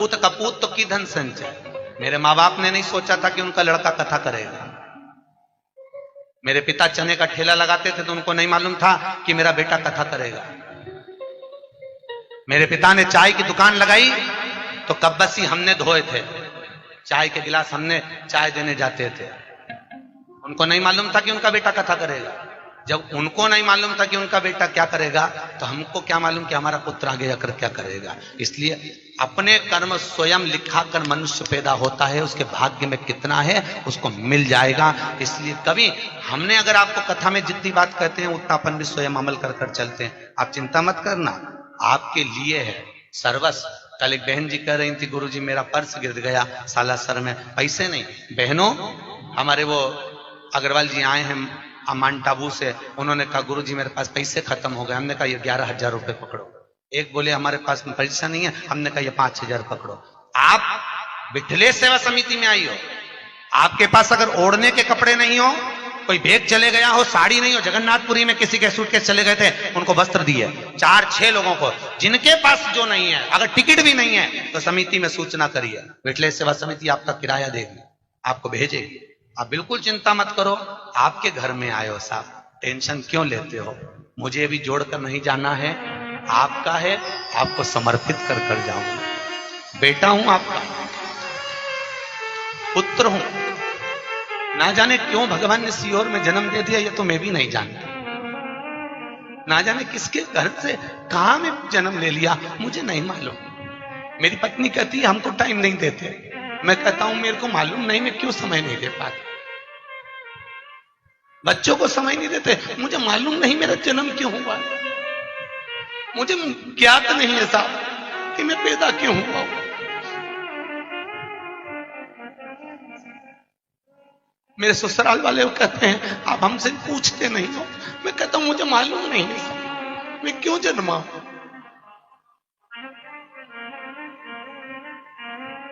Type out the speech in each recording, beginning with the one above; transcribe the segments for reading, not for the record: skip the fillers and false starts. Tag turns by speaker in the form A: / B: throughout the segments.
A: पूत कपूत तो की धन संचय। मेरे माँ बाप ने नहीं सोचा था कि उनका लड़का कथा करेगा। मेरे पिता चने का ठेला लगाते थे तो उनको नहीं मालूम था कि मेरा बेटा कथा करेगा। मेरे पिता ने चाय की दुकान लगाई तो कब्बसी हमने धोए थे, चाय के गिलास हमने चाय देने जाते थे। उनको नहीं मालूम था कि उनका बेटा कथा करेगा। जब उनको नहीं मालूम था कि उनका बेटा क्या करेगा तो हमको क्या मालूम कि हमारा पुत्र आगे जाकर क्या करेगा। इसलिए अपने कर्म स्वयं लिखा कर मनुष्य पैदा होता है, उसके भाग्य में कितना है उसको मिल जाएगा। इसलिए कभी हमने अगर आपको कथा में जितनी बात कहते हैं उतना अपन भी स्वयं अमल कर कर चलते हैं। आप चिंता मत करना, आपके लिए है सर्वस्व। कल एक बहन जी कह रही थी, गुरुजी मेरा पर्स गिर गया सालासर में, पैसे नहीं। बहनों, हमारे वो अग्रवाल जी आए हैं माउंट आबू से, उन्होंने कहा गुरुजी मेरे पास पैसे खत्म हो गए। हमने कहा ये 11,000 रुपए पकड़ो। एक बोले हमारे पास पैसा नहीं है, हमने कहा ये 5,000 पकड़ो। आप विठले सेवा समिति में आई हो, आपके पास अगर ओढ़ने के कपड़े नहीं हो, कोई बैग चले गया हो, साड़ी नहीं हो, जगन्नाथपुरी में किसी के सूटकेस चले गए थे, उनको वस्त्र दिए 4-6 लोगों को। जिनके पास जो नहीं है, अगर टिकट भी नहीं है तो समिति में सूचना करिए, विठले सेवा समिति आपका किराया देगी, आपको भेजेगी। आप बिल्कुल चिंता मत करो, आपके घर में आए हो साहब, टेंशन क्यों लेते हो। मुझे भी जोड़कर नहीं जाना है, आपका है, आपको समर्पित कर कर जाऊंगा। बेटा हूं आपका, पुत्र हूं। ना जाने क्यों भगवान ने सीहोर में जन्म दे दिया, ये तो मैं भी नहीं जानता। ना जाने किसके घर से कहां में जन्म ले लिया, मुझे नहीं मालूम। मेरी पत्नी कहती है हमको टाइम नहीं देते, मैं कहता हूं मेरे को मालूम नहीं, मैं क्यों समय नहीं दे पाता। बच्चों को समय नहीं देते, मुझे मालूम नहीं मेरा जन्म क्यों हुआ, मुझे ज्ञात नहीं है साहब कि मैं पैदा क्यों हुआ। मेरे ससुराल वाले कहते हैं आप हमसे पूछते नहीं हो, मैं कहता हूं मुझे मालूम नहीं है साहब मैं क्यों जन्मा हूं।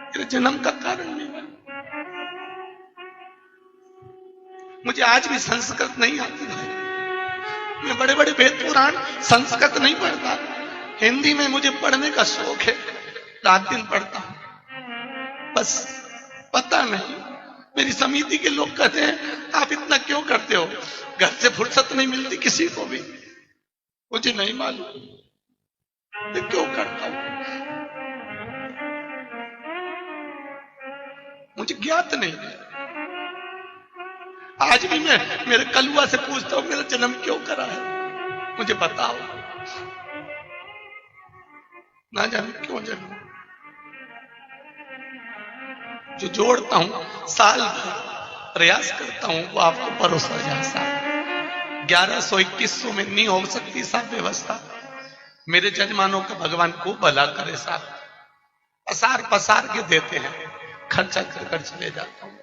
A: मेरे जन्म का कारण नहीं है। मुझे आज भी संस्कृत नहीं आती है, मैं बड़े बड़े वेद पुराण संस्कृत नहीं पढ़ता, हिंदी में मुझे पढ़ने का शौक है, रात दिन पढ़ता हूं। बस पता नहीं, मेरी समिति के लोग कहते हैं आप इतना क्यों करते हो, घर से फुर्सत नहीं मिलती किसी को भी। मुझे नहीं मालूम मैं क्यों करता हूं, मुझे ज्ञात नहीं है। आज भी मैं मेरे कलुआ से पूछता हूं मेरा जन्म क्यों करा है, मुझे बताओ। ना जाने क्यों जन्म। जो जोड़ता हूं साल भर प्रयास करता हूं वो आपको परोसा जा साहब। 1100-2100 में नहीं हो सकती साहब व्यवस्था। मेरे जजमानों का भगवान को भला करे साहब, पसार पसार के देते हैं, खर्चा कर कर चले जाता हूं।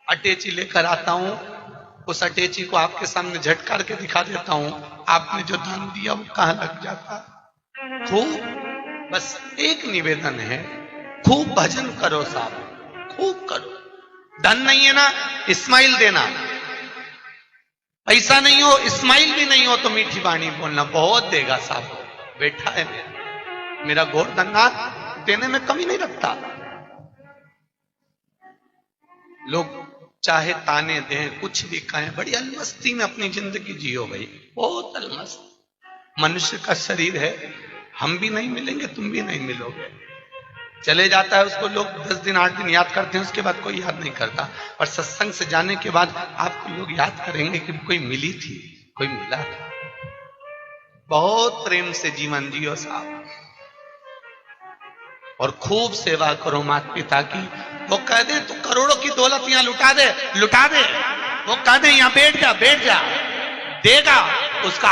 A: अटैची लेकर आता हूं, उस अटैची को आपके सामने झटकार के दिखा देता हूं, आपने जो दान दिया वो कहां लग जाता। खूब, बस एक निवेदन है, खूब भजन करो साहब, खूब करो। धन नहीं है ना, इस्माइल देना। पैसा नहीं हो, इस्माइल भी नहीं हो तो मीठी वाणी बोलना, बहुत देगा साहब। बैठा है मेरा गोरधननाथ, देने में कमी नहीं रखता। लोग चाहे ताने दें, कुछ भी कहें, बड़ी अलमस्ती में अपनी जिंदगी जियो भाई, बहुत अलमस्त। मनुष्य का शरीर है, हम भी नहीं मिलेंगे, तुम भी नहीं मिलोगे। चले जाता है उसको लोग 10 दिन 8 दिन याद करते हैं, उसके बाद कोई याद नहीं करता। और सत्संग से जाने के बाद आपको लोग याद करेंगे कि कोई मिली थी, कोई मिला था। बहुत प्रेम से जीवन जियो साहब, और खूब सेवा करो माता पिता की। वो कह दे तू करोड़ों की दौलत यहां लुटा दे, लुटा दे। वो कह दे यहां बैठ जा, बैठ जा, देगा उसका